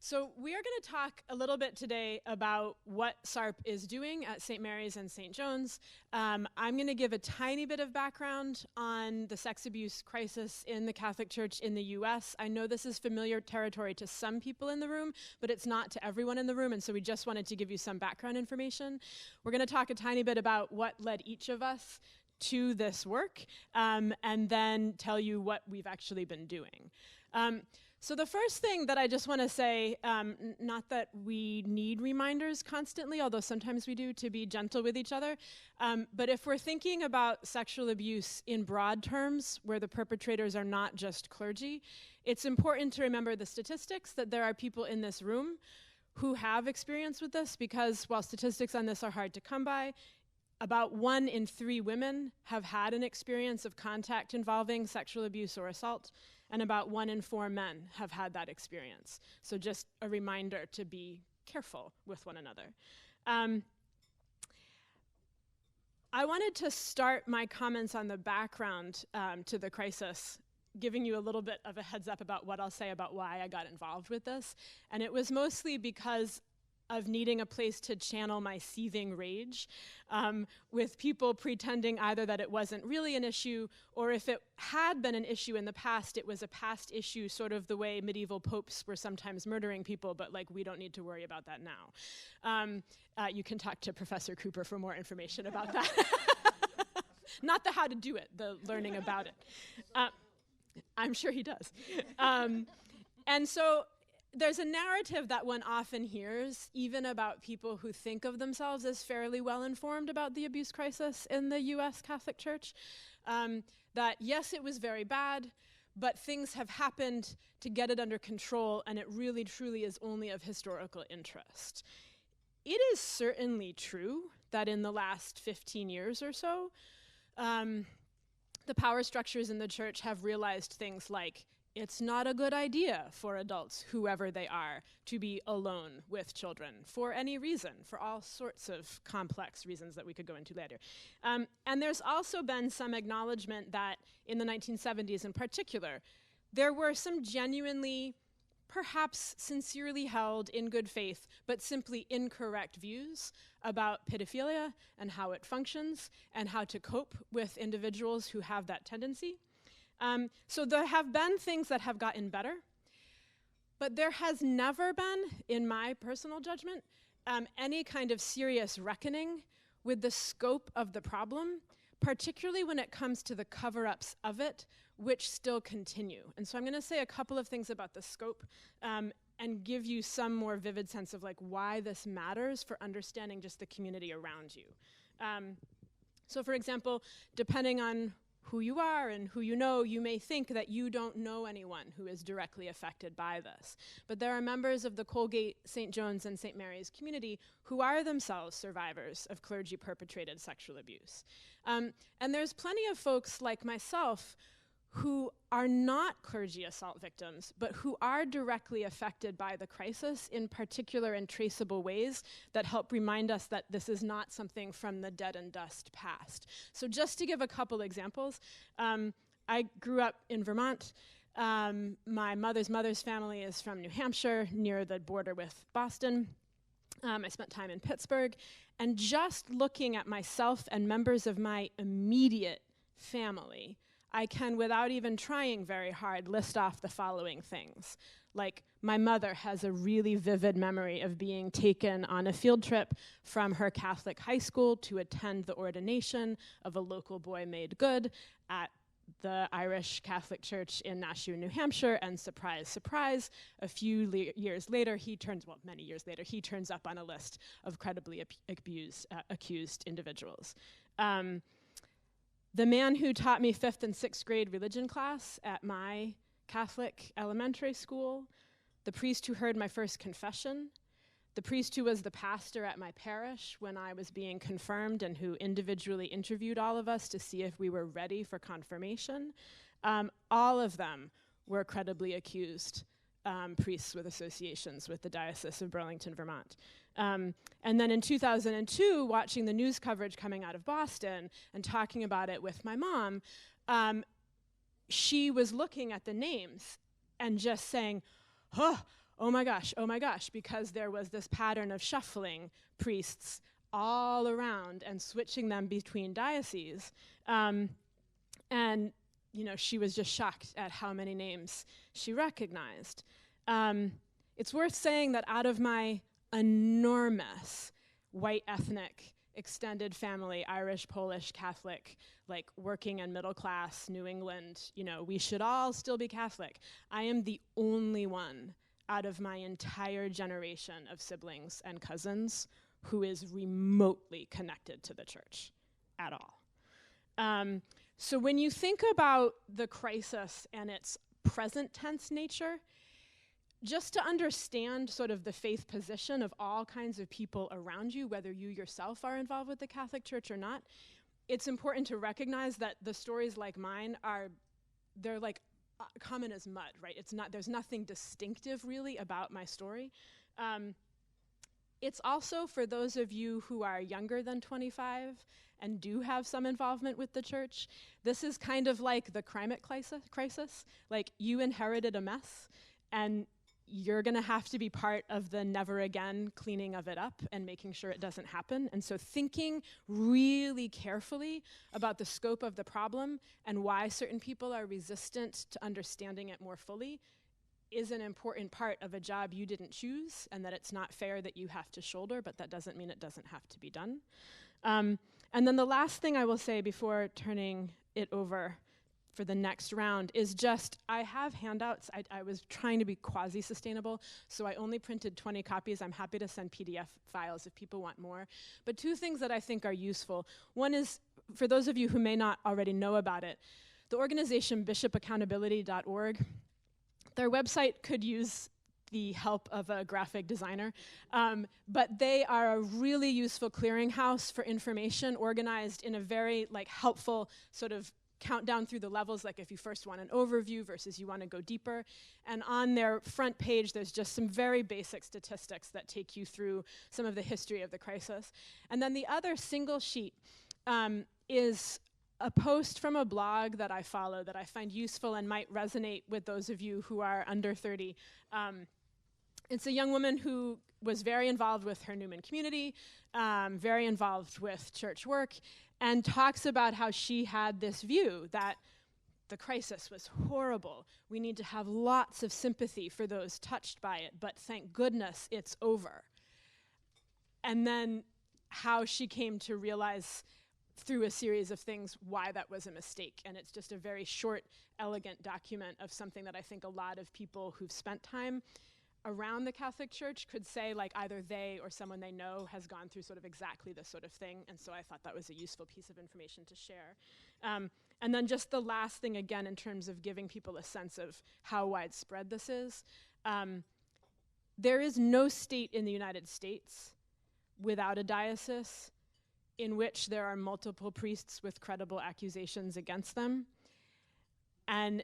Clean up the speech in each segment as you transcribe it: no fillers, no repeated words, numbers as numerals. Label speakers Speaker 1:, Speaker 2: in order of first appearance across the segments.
Speaker 1: So we are going to talk a little bit today about what SARP is doing at St. Mary's and St. John's. I'm going to give a tiny bit of background on the sex abuse crisis in the Catholic Church in the US. I know this is familiar territory to some people in the room, but it's not to everyone in the room, and so we just wanted to give you some background information. We're going to talk a tiny bit about what led each of us to this work, and then tell you what we've actually been doing. So the first thing that I just want to say, not that we need reminders constantly, although sometimes we do, to be gentle with each other, but if we're thinking about sexual abuse in broad terms, where the perpetrators are not just clergy, it's important to remember the statistics, that there are people in this room who have experience with this, because while statistics on this are hard to come by, about 1 in 3 women have had an experience of contact involving sexual abuse or assault, and about 1 in 4 men have had that experience. So just a reminder to be careful with one another. I wanted to start my comments on the background to the crisis, giving you a little bit of a heads up about what I'll say about why I got involved with this. And it was mostly because of needing a place to channel my seething rage, with people pretending either that it wasn't really an issue, or if it had been an issue in the past, it was a past issue, sort of the way medieval popes were sometimes murdering people, but like, we don't need to worry about that now. You can talk to Professor Cooper for more information about that. Not the how to do it, the learning about it. I'm sure he does. And so, there's a narrative that one often hears, even about people who think of themselves as fairly well-informed about the abuse crisis in the US Catholic Church, that yes, it was very bad, but things have happened to get it under control, and it really, truly is only of historical interest. It is certainly true that in the last 15 years or so, the power structures in the church have realized things like, it's not a good idea for adults, whoever they are, to be alone with children for any reason, for all sorts of complex reasons that we could go into later. And there's also been some acknowledgement that in the 1970s in particular, there were some genuinely, perhaps sincerely held in good faith, but simply incorrect views about pedophilia and how it functions and how to cope with individuals who have that tendency. So there have been things that have gotten better, but there has never been, in my personal judgment, any kind of serious reckoning with the scope of the problem, particularly when it comes to the cover-ups of it, which still continue. And so I'm going to say a couple of things about the scope and give you some more vivid sense of like why this matters for understanding just the community around you. So for example, depending on who you are and who you know, you may think that you don't know anyone who is directly affected by this. But there are members of the Colgate, St. John's, and St. Mary's community who are themselves survivors of clergy-perpetrated sexual abuse. And there's plenty of folks like myself who are not clergy assault victims, but who are directly affected by the crisis in particular and traceable ways that help remind us that this is not something from the dead and dust past. So just to give a couple examples, I grew up in Vermont. My mother's family is from New Hampshire, near the border with Boston. I spent time in Pittsburgh, and just looking at myself and members of my immediate family, I can, without even trying very hard, list off the following things. Like, my mother has a really vivid memory of being taken on a field trip from her Catholic high school to attend the ordination of a local boy made good at the Irish Catholic Church in Nashua, New Hampshire, and surprise, surprise, a few years later, many years later, he turns up on a list of credibly accused individuals. The man who taught me 5th and 6th grade religion class at my Catholic elementary school, the priest who heard my first confession, the priest who was the pastor at my parish when I was being confirmed and who individually interviewed all of us to see if we were ready for confirmation, all of them were credibly accused priests with associations with the Diocese of Burlington, Vermont. And then in 2002, watching the news coverage coming out of Boston and talking about it with my mom, she was looking at the names and just saying, oh my gosh, because there was this pattern of shuffling priests all around and switching them between dioceses. And she was just shocked at how many names she recognized. It's worth saying that out of my enormous white ethnic extended family, Irish, Polish, Catholic, like working and middle class, New England, we should all still be Catholic. I am the only one out of my entire generation of siblings and cousins who is remotely connected to the church at all. So when you think about the crisis and its present tense nature, just to understand sort of the faith position of all kinds of people around you, whether you yourself are involved with the Catholic Church or not, it's important to recognize that the stories like mine they're like common as mud, right? There's nothing distinctive really about my story. It's also for those of you who are younger than 25 and do have some involvement with the church, this is kind of like the climate crisis. Like, you inherited a mess, and you're going to have to be part of the never again cleaning of it up and making sure it doesn't happen. And so thinking really carefully about the scope of the problem and why certain people are resistant to understanding it more fully is an important part of a job you didn't choose, and that it's not fair that you have to shoulder, but that doesn't mean it doesn't have to be done. And then the last thing I will say before turning it over for the next round is just, I have handouts. I was trying to be quasi-sustainable, so I only printed 20 copies. I'm happy to send PDF files if people want more. But two things that I think are useful. One is, for those of you who may not already know about it, the organization bishopaccountability.org, their website could use the help of a graphic designer, but they are a really useful clearinghouse for information organized in a very helpful sort of countdown through the levels, like if you first want an overview versus you want to go deeper. And on their front page, there's just some very basic statistics that take you through some of the history of the crisis. And then the other single sheet is a post from a blog that I follow that I find useful and might resonate with those of you who are under 30. It's a young woman who was very involved with her Newman community, very involved with church work, and talks about how she had this view that the crisis was horrible. We need to have lots of sympathy for those touched by it, but thank goodness it's over. And then how she came to realize through a series of things why that was a mistake. And it's just a very short, elegant document of something that I think a lot of people who've spent time around the Catholic Church could say, either they or someone they know has gone through sort of exactly this sort of thing. And so I thought that was a useful piece of information to share. And then just the last thing, again, in terms of giving people a sense of how widespread this is, there is no state in the United States without a diocese in which there are multiple priests with credible accusations against them. And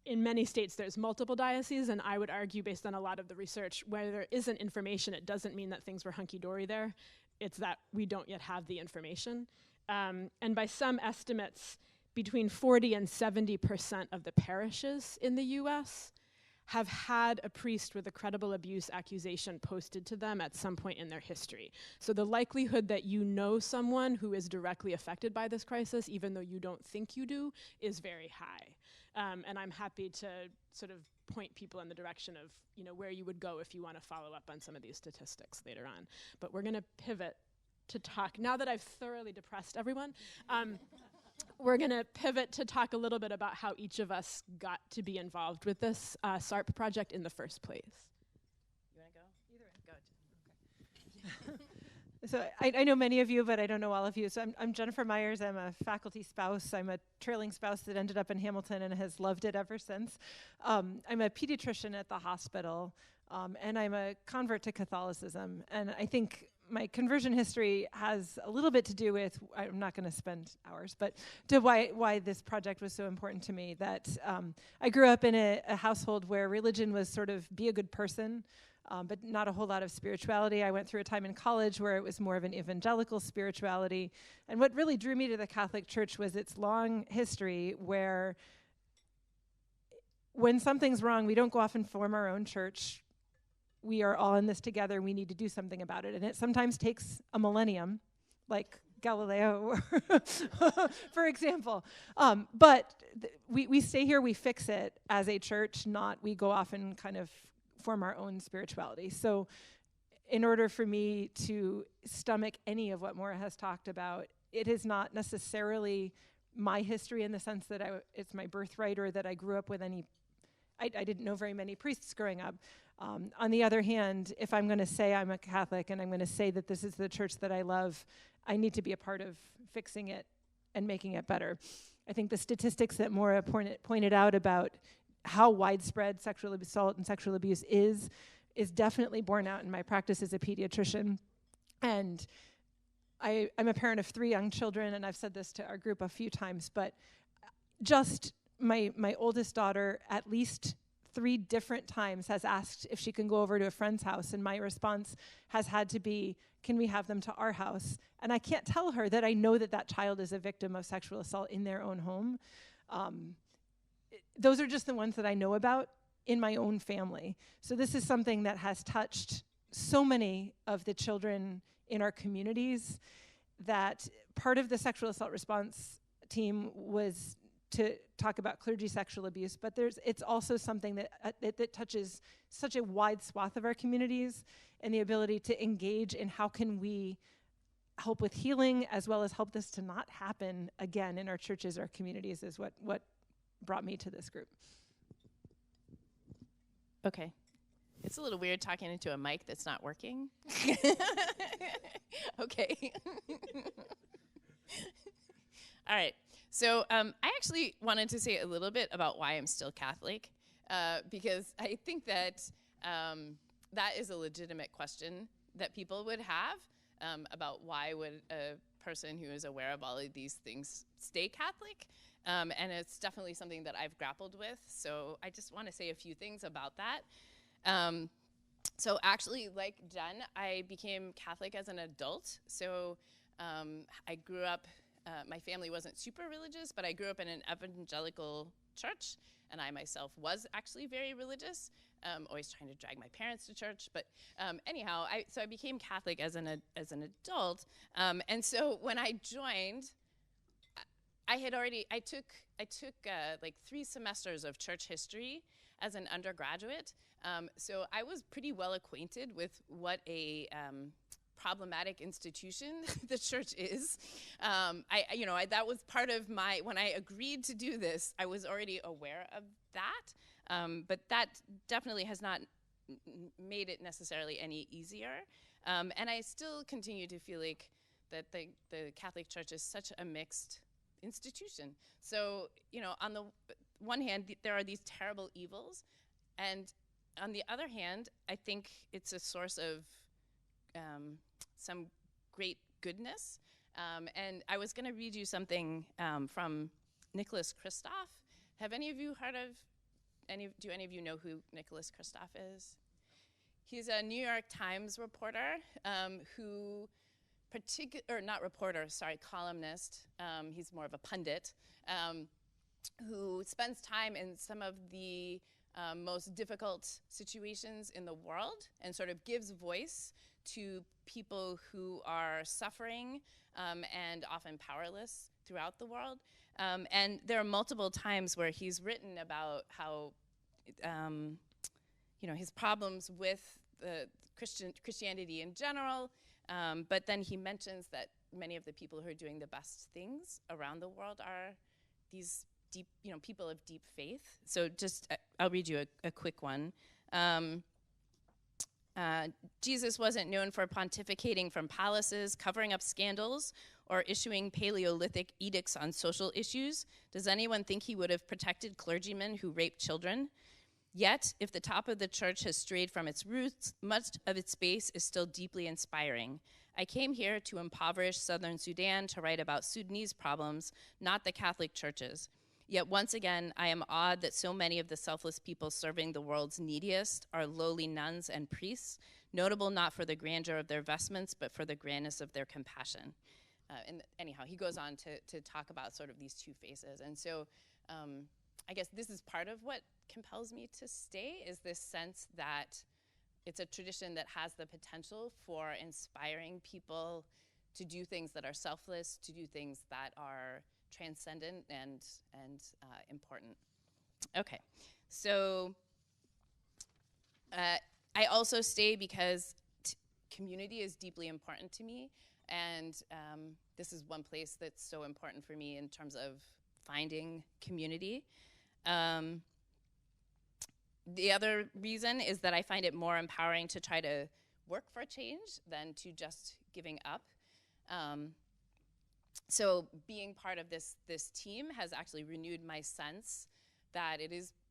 Speaker 1: in many states, there's multiple dioceses, and I would argue, based on a lot of the research, where there isn't information, it doesn't mean that things were hunky-dory there. It's that we don't yet have the information. And by some estimates, between 40 and 70% of the parishes in the US have had a priest with a credible abuse accusation posted to them at some point in their history. So the likelihood that you know someone who is directly affected by this crisis, even though you don't think you do, is very high. And I'm happy to sort of point people in the direction of where you would go if you want to follow up on some of these statistics later on. But we're going to pivot to talk, now that I've thoroughly depressed everyone, we're going to pivot to talk a little bit about how each of us got to be involved with this SARP project in the first place.
Speaker 2: You want to go? Either way. Go. Okay. So I know many of you, but I don't know all of you. So I'm Jennifer Myers. I'm a faculty spouse. I'm a trailing spouse that ended up in Hamilton and has loved it ever since. I'm a pediatrician at the hospital, and I'm a convert to Catholicism. And I think my conversion history has a little bit to do with, I'm not going to spend hours, but to why this project was so important to me. That I grew up in a household where religion was sort of be a good person, but not a whole lot of spirituality. I went through a time in college where it was more of an evangelical spirituality. And what really drew me to the Catholic Church was its long history where when something's wrong, we don't go off and form our own church. We are all in this together. We need to do something about it. And it sometimes takes a millennium, like Galileo, for example. But we stay here, we fix it as a church, not we go off and kind of form our own spirituality. So in order for me to stomach any of what Maura has talked about, it is not necessarily my history in the sense that it's my birthright or that I grew up with any, I didn't know very many priests growing up. On the other hand, if I'm going to say I'm a Catholic and I'm going to say that this is the church that I love, I need to be a part of fixing it and making it better. I think the statistics that Maura pointed out about how widespread sexual assault and sexual abuse is definitely borne out in my practice as a pediatrician. And I'm a parent of 3 young children, and I've said this to our group a few times, but just my oldest daughter at least 3 different times has asked if she can go over to a friend's house, and my response has had to be, can we have them to our house? And I can't tell her that I know that that child is a victim of sexual assault in their own home. Those are just the ones that I know about in my own family. So this is something that has touched so many of the children in our communities, that part of the sexual assault response team was to talk about clergy sexual abuse, but it's also something that touches such a wide swath of our communities, and the ability to engage in how can we help with healing as well as help this to not happen again in our churches, our communities, is what brought me to this group.
Speaker 3: Okay. It's a little weird talking into a mic that's not working. Okay. All right. So I actually wanted to say a little bit about why I'm still Catholic, because I think that that is a legitimate question that people would have about why would a person who is aware of all of these things stay Catholic. And it's definitely something that I've grappled with. So I just want to say a few things about that. So actually, like Jen, I became Catholic as an adult. So I grew up, my family wasn't super religious, but I grew up in an evangelical church, and I myself was actually very religious, always trying to drag my parents to church. But anyhow, so I became Catholic as an adult. And so when I joined, I took like 3 semesters of church history as an undergraduate. So I was pretty well acquainted with what a problematic institution the church is. That was part of when I agreed to do this, I was already aware of that. But that definitely has not made it necessarily any easier. And I still continue to feel like that the Catholic Church is such a mixed institution. So, on the one hand, there are these terrible evils, and on the other hand, I think it's a source of some great goodness. And I was going to read you something from Nicholas Kristof. Have any of you heard of do any of you know who Nicholas Kristof is? He's a New York Times reporter who columnist. He's more of a pundit who spends time in some of the most difficult situations in the world and sort of gives voice to people who are suffering and often powerless throughout the world. And there are multiple times where he's written about how, his problems with the Christianity in general, but then he mentions that many of the people who are doing the best things around the world are these deep, people of deep faith. So just, I'll read you a quick one. Jesus wasn't known for pontificating from palaces, covering up scandals, or issuing Paleolithic edicts on social issues. Does anyone think he would have protected clergymen who raped children? Yet, if the top of the church has strayed from its roots, much of its base is still deeply inspiring. I came here to impoverish southern Sudan to write about Sudanese problems, not the Catholic churches. Yet once again, I am awed that so many of the selfless people serving the world's neediest are lowly nuns and priests, notable not for the grandeur of their vestments, but for the grandness of their compassion. And anyhow, he goes on to talk about sort of these two faces. And so I guess this is part of what compels me to stay, is this sense that it's a tradition that has the potential for inspiring people to do things that are selfless, to do things that are transcendent and important. Okay, so I also stay because community is deeply important to me, and this is one place that's so important for me in terms of finding community. The other reason is that I find it more empowering to try to work for change than to just giving up. So being part of this team has actually renewed my sense that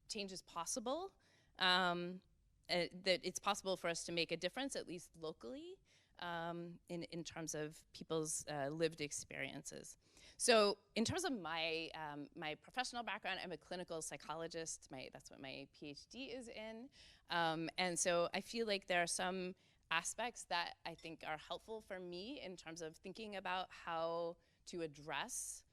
Speaker 3: change is possible, that it's possible for us to make a difference, at least locally, in terms of people's lived experiences. So in terms of my professional background, I'm a clinical psychologist. That's what my PhD is in. And so I feel like there are some aspects that I think are helpful for me in terms of thinking about how to address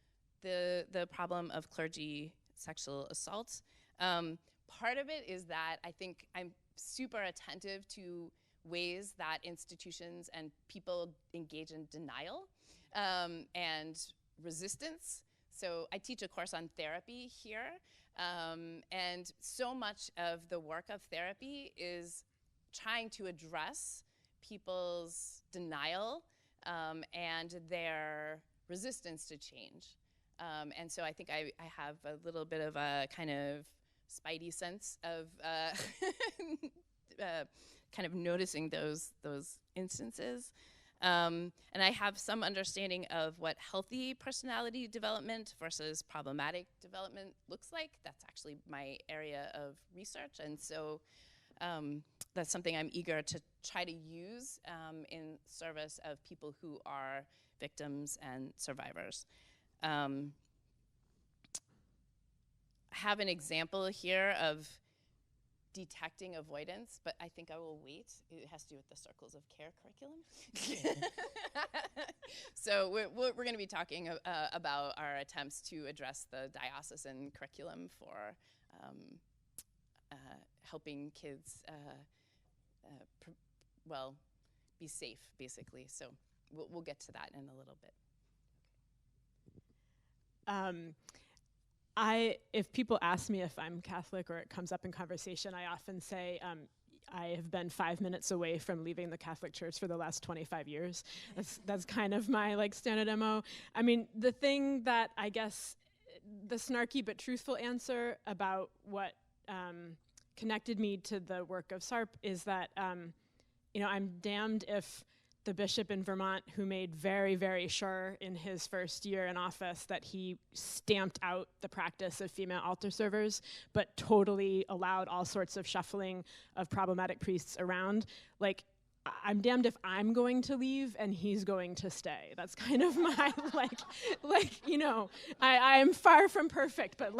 Speaker 3: the problem of clergy sexual assault. Part of it is that I think I'm super attentive to ways that institutions and people engage in denial and resistance. So I teach a course on therapy here, and so much of the work of therapy is trying to address people's denial and their resistance to change. And so I think I have a little bit of a kind of spidey sense of kind of noticing those instances. And I have some understanding of what healthy personality development versus problematic development looks like. That's actually my area of research. And so that's something I'm eager to try to use in service of people who are victims and survivors. I have an example here of detecting avoidance, but I think I will wait. It has to do with the Circles of Care curriculum. So we're going to be talking about our attempts to address the diocesan curriculum for helping kids, be safe, basically. So we'll get to that in a little bit.
Speaker 1: If people ask me if I'm Catholic or it comes up in conversation, I often say I have been 5 minutes away from leaving the Catholic Church for the last 25 years. That's kind of my standard MO. I mean, the thing that I guess the snarky but truthful answer about what connected me to the work of SARP is that I'm damned if the bishop in Vermont, who made very, very sure in his first year in office that he stamped out the practice of female altar servers, but totally allowed all sorts of shuffling of problematic priests around. I'm damned if I'm going to leave and he's going to stay. That's kind of my, I'm far from perfect, but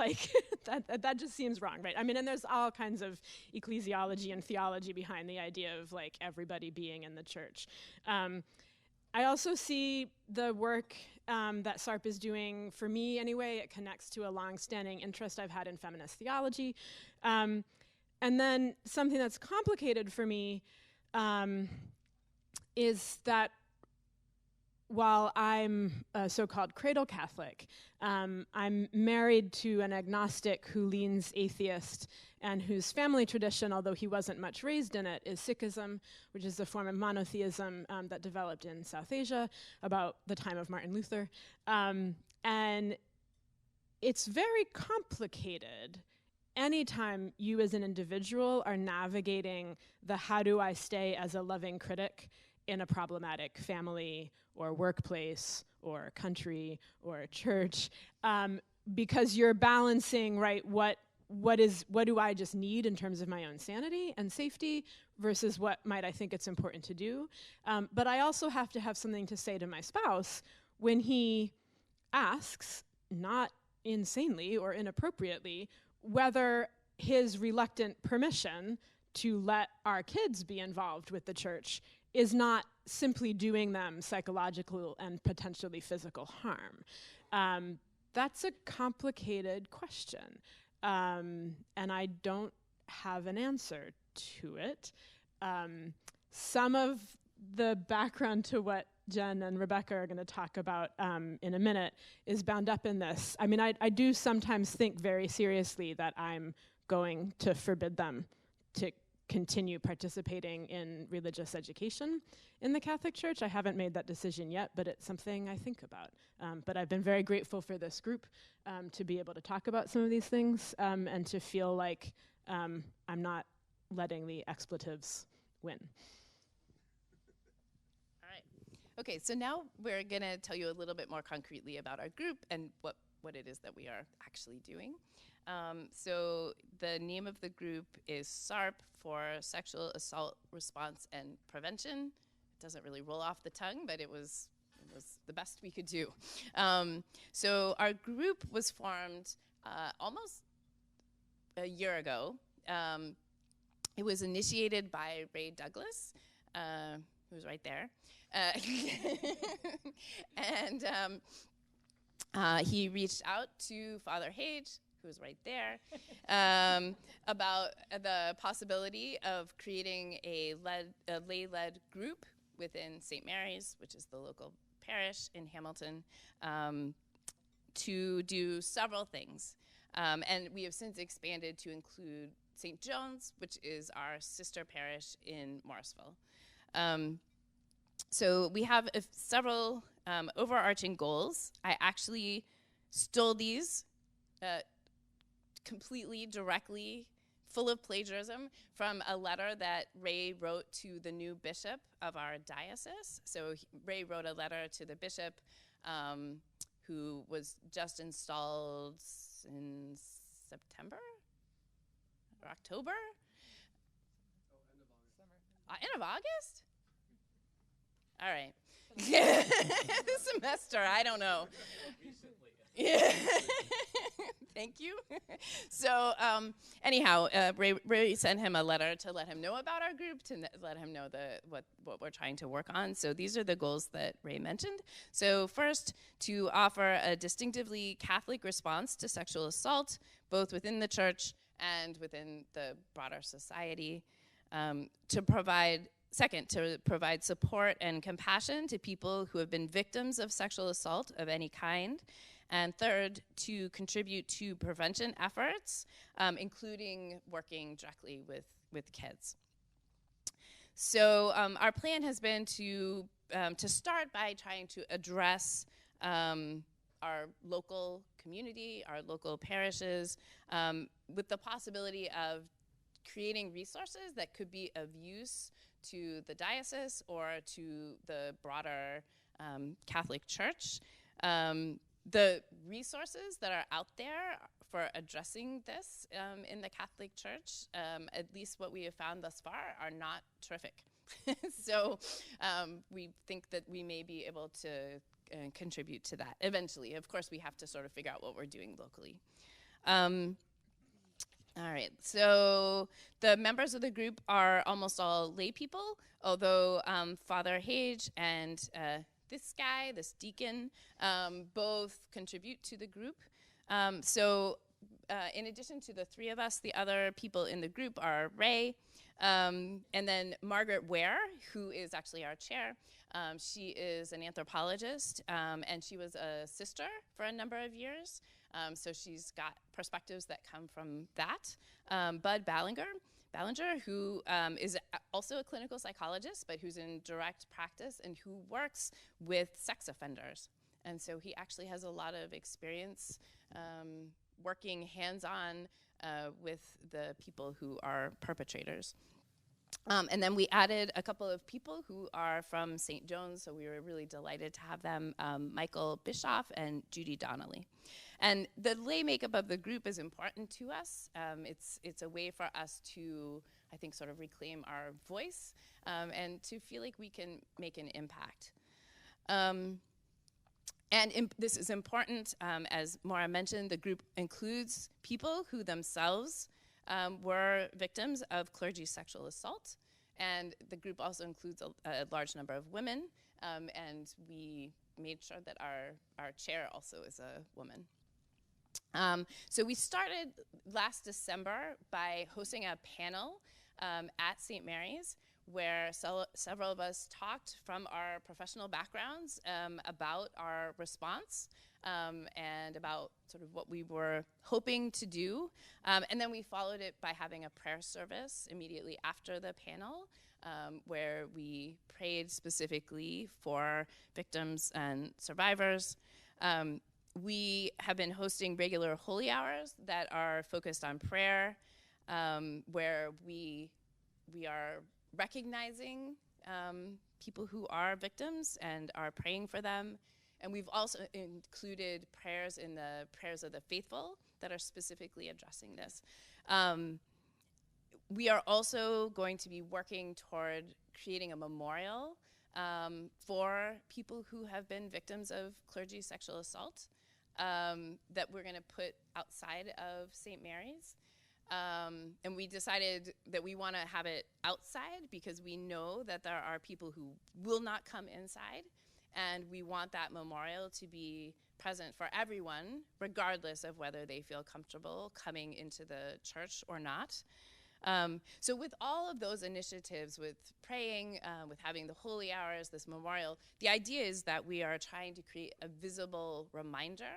Speaker 1: that just seems wrong, right? I mean, and there's all kinds of ecclesiology and theology behind the idea of everybody being in the church. I also see the work that SARP is doing, for me anyway, it connects to a long-standing interest I've had in feminist theology. And then something that's complicated for me is that while I'm a so-called cradle Catholic, I'm married to an agnostic who leans atheist and whose family tradition, although he wasn't much raised in it, is Sikhism, which is a form of monotheism that developed in South Asia about the time of Martin Luther. And it's very complicated anytime you as an individual are navigating the how do I stay as a loving critic in a problematic family or workplace or country or church, because you're balancing, right, what do I just need in terms of my own sanity and safety versus what might I think it's important to do. But I also have to have something to say to my spouse when he asks, not insanely or inappropriately, whether his reluctant permission to let our kids be involved with the church is not simply doing them psychological and potentially physical harm. That's a complicated question. and I don't have an answer to it. Some of the background to what Jen and Rebecca are going to talk about in a minute is bound up in this. I mean, I do sometimes think very seriously that I'm going to forbid them to continue participating in religious education in the Catholic Church. I haven't made that decision yet, but it's something I think about. But I've been very grateful for this group to be able to talk about some of these things and to feel like I'm not letting the expletives win.
Speaker 3: All right. Okay, so now we're going to tell you a little bit more concretely about our group and what it is that we are actually doing. So the name of the group is SARP, for Sexual Assault Response and Prevention. It doesn't really roll off the tongue, but it was the best we could do. So our group was formed almost a year ago. It was initiated by Ray Douglas, who's right there. And he reached out to Father Hage, who's right there, about the possibility of creating a lay-led group within St. Mary's, which is the local parish in Hamilton, to do several things. And we have since expanded to include St. John's, which is our sister parish in Morrisville. So we have several overarching goals. I actually stole these completely, directly, full of plagiarism, from a letter that Ray wrote to the new bishop of our diocese. So Ray wrote a letter to the bishop who was just installed in September or October? End of August? All right. This semester, I don't know. Yeah. Thank you. So anyhow, Ray sent him a letter to let him know about our group, to let him know what we're trying to work on. So these are the goals that Ray mentioned. So first, to offer a distinctively Catholic response to sexual assault, both within the church and within the broader society. Second, to provide support and compassion to people who have been victims of sexual assault of any kind. And third, to contribute to prevention efforts, including working directly with kids. So our plan has been to start by trying to address our local community, our local parishes, with the possibility of creating resources that could be of use to the diocese or to the broader Catholic Church. The resources that are out there for addressing this in the Catholic Church, at least what we have found thus far, are not terrific. So we think that we may be able to contribute to that eventually. Of course, we have to sort of figure out what we're doing locally. All right, so the members of the group are almost all lay people, although Father Hage and this guy, this deacon, both contribute to the group. So in addition to the three of us, the other people in the group are Ray, and then Margaret Ware, who is actually our chair. She is an anthropologist, and she was a sister for a number of years. So she's got perspectives that come from that. Bud Ballinger, who is also a clinical psychologist, but who's in direct practice and who works with sex offenders. And so he actually has a lot of experience working hands-on with the people who are perpetrators. And then we added a couple of people who are from St. John's, so we were really delighted to have them, Michael Bischoff and Judy Donnelly. And the lay makeup of the group is important to us. It's a way for us to, I think, sort of reclaim our voice and to feel like we can make an impact. This is important, as Maura mentioned, the group includes people who themselves were victims of clergy sexual assault. And the group also includes a large number of women. And we made sure that our chair also is a woman. So we started last December by hosting a panel at St. Mary's where several of us talked from our professional backgrounds about our response and about sort of what we were hoping to do. And then we followed it by having a prayer service immediately after the panel where we prayed specifically for victims and survivors. We have been hosting regular holy hours that are focused on prayer, where we are recognizing people who are victims and are praying for them. And we've also included prayers in the prayers of the faithful that are specifically addressing this. We are also going to be working toward creating a memorial for people who have been victims of clergy sexual assault that we're going to put outside of St. Mary's. And we decided that we want to have it outside because we know that there are people who will not come inside, and we want that memorial to be present for everyone, regardless of whether they feel comfortable coming into the church or not. So with all of those initiatives, with praying, with having the holy hours, this memorial, the idea is that we are trying to create a visible reminder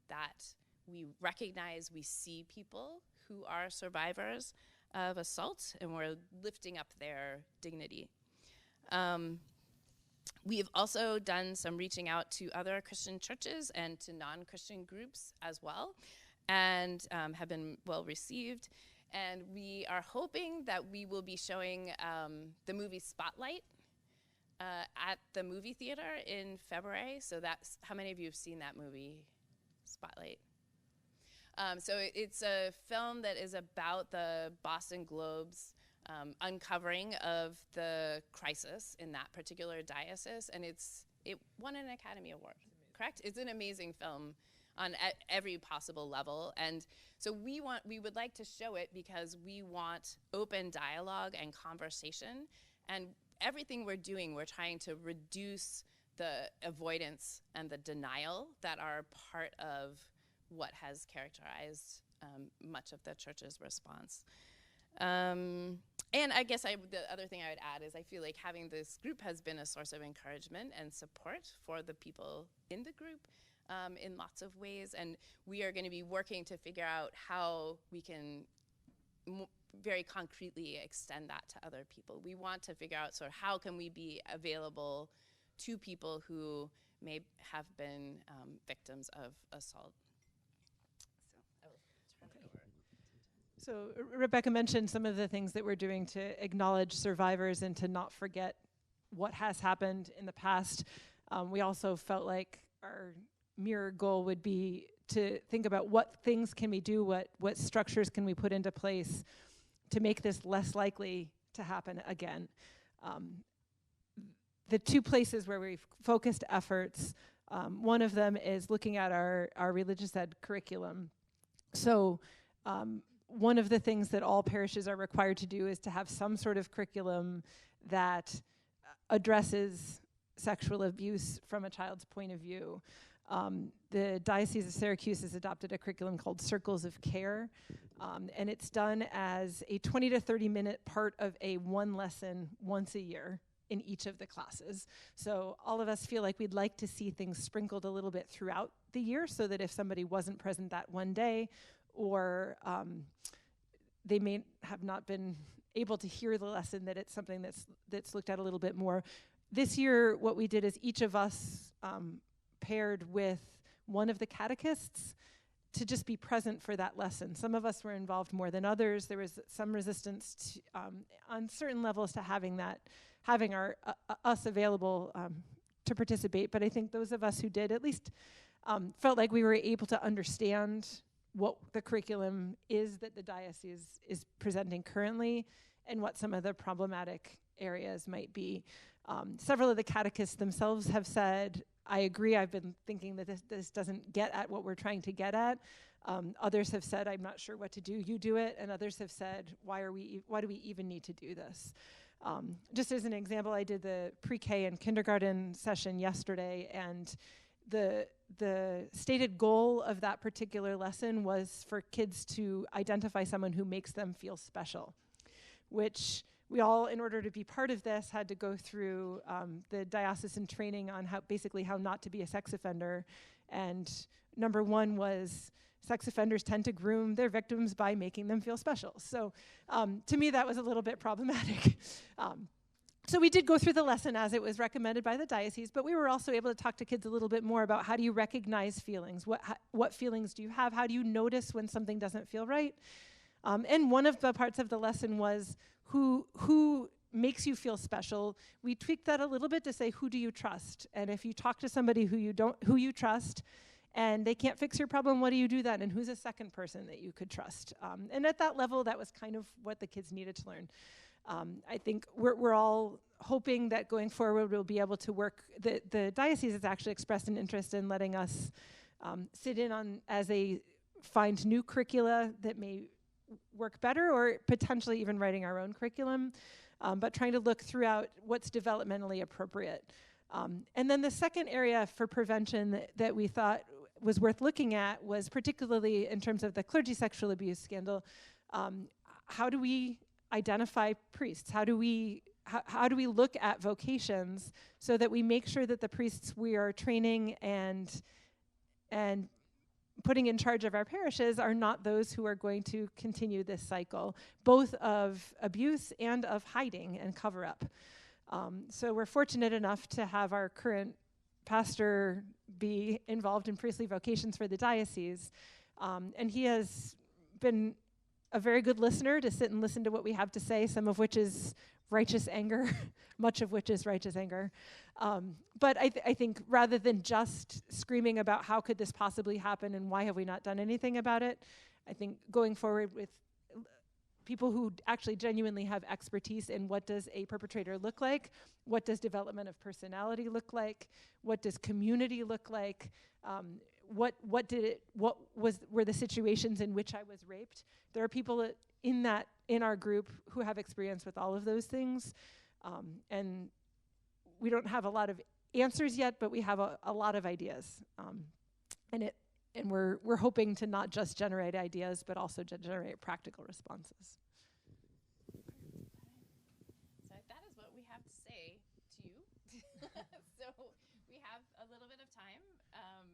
Speaker 3: that we recognize, we see people who are survivors of assault, and we're lifting up their dignity. We have also done some reaching out to other Christian churches and to non-Christian groups as well, and have been well received. And we are hoping that we will be showing the movie Spotlight at the movie theater in February. So that's, how many of you have seen that movie, Spotlight? So it's a film that is about the Boston Globe's uncovering of the crisis in that particular diocese, and it won an Academy Award, correct? It's an amazing film on every possible level, and so we would like to show it because we want open dialogue and conversation, and everything we're doing, we're trying to reduce the avoidance and the denial that are part of what has characterized much of the church's response. And I guess the other thing I would add is I feel like having this group has been a source of encouragement and support for the people in the group in lots of ways. And we are going to be working to figure out how we can very concretely extend that to other people. We want to figure out sort of how can we be available to people who may have been victims of assault.
Speaker 2: So Rebecca mentioned some of the things that we're doing to acknowledge survivors and to not forget what has happened in the past. We also felt like our mirror goal would be to think about what things can we do, what structures can we put into place to make this less likely to happen again. The two places where we've focused efforts, one of them is looking at our religious ed curriculum. So one of the things that all parishes are required to do is to have some sort of curriculum that addresses sexual abuse from a child's point of view. The Diocese of Syracuse has adopted a curriculum called Circles of Care, and it's done as a 20 to 30 minute part of a one lesson once a year in each of the classes. So all of us feel like we'd like to see things sprinkled a little bit throughout the year so that if somebody wasn't present that one day, or they may have not been able to hear the lesson, that it's something that's looked at a little bit more. This year, what we did is each of us paired with one of the catechists to just be present for that lesson. Some of us were involved more than others. There was some resistance to, on certain levels to having us available to participate. But I think those of us who did at least felt like we were able to understand what the curriculum is that the diocese is presenting currently and what some of the problematic areas might be. Several of the catechists themselves have said, I agree, I've been thinking that this doesn't get at what we're trying to get at. Others have said, I'm not sure what to do, you do it. And others have said, why do we even need to do this? Just as an example, I did the pre-K and kindergarten session yesterday, and the stated goal of that particular lesson was for kids to identify someone who makes them feel special, which we all, in order to be part of this, had to go through the diocesan training on how not to be a sex offender. And number one was sex offenders tend to groom their victims by making them feel special. So to me, that was a little bit problematic. So we did go through the lesson as it was recommended by the diocese, but we were also able to talk to kids a little bit more about how do you recognize feelings? What feelings do you have? How do you notice when something doesn't feel right? And one of the parts of the lesson was who makes you feel special. We tweaked that a little bit to say, who do you trust? And if you talk to somebody who you trust, and they can't fix your problem, what do you do then? And who's a second person that you could trust? And at that level, that was kind of what the kids needed to learn. I think we're all hoping that going forward we'll be able to work. The diocese has actually expressed an interest in letting us sit in on as they find new curricula that may work better, or potentially even writing our own curriculum, but trying to look throughout what's developmentally appropriate. And then the second area for prevention that we thought was worth looking at was particularly in terms of the clergy sexual abuse scandal. How do we identify priests? How do we look at vocations so that we make sure that the priests we are training and putting in charge of our parishes are not those who are going to continue this cycle, both of abuse and of hiding and cover-up. So we're fortunate enough to have our current pastor be involved in priestly vocations for the diocese. And he has been a very good listener to sit and listen to what we have to say, some of which is righteous anger, much of which is righteous anger. But I think rather than just screaming about how could this possibly happen and why have we not done anything about it, I think going forward with people who actually genuinely have expertise in what does a perpetrator look like, what does development of personality look like, what does community look like, what were the situations in which I was raped. There are people in our group who have experience with all of those things, and we don't have a lot of answers yet, but we have a lot of ideas, and we're hoping to not just generate ideas, but also to generate practical responses.
Speaker 3: So that is what we have to say to you. So we have a little bit of time,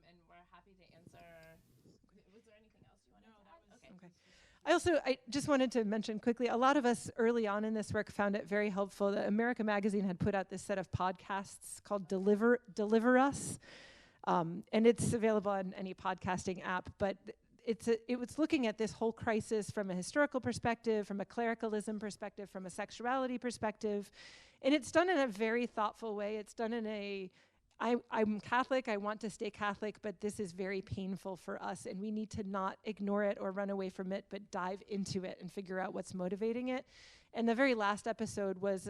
Speaker 3: and we're happy to answer. Was there anything else you wanted to add? Okay.
Speaker 2: I just wanted to mention quickly, a lot of us early on in this work found it very helpful that America Magazine had put out this set of podcasts called Deliver Us. And it's available on any podcasting app, but it was looking at this whole crisis from a historical perspective, from a clericalism perspective, from a sexuality perspective. And it's done in a very thoughtful way. It's done in I'm Catholic, I want to stay Catholic, but this is very painful for us, and we need to not ignore it or run away from it, but dive into it and figure out what's motivating it. And the very last episode was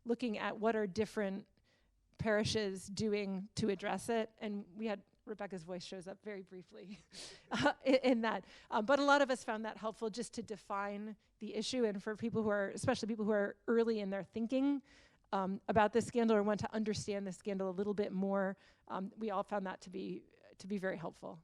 Speaker 2: looking at what are different parishes doing to address it, and we had Rebecca's voice shows up very briefly in that. But a lot of us found that helpful just to define the issue, and for people who are, especially people who are early in their thinking about this scandal or want to understand the scandal a little bit more, we all found that to be very helpful.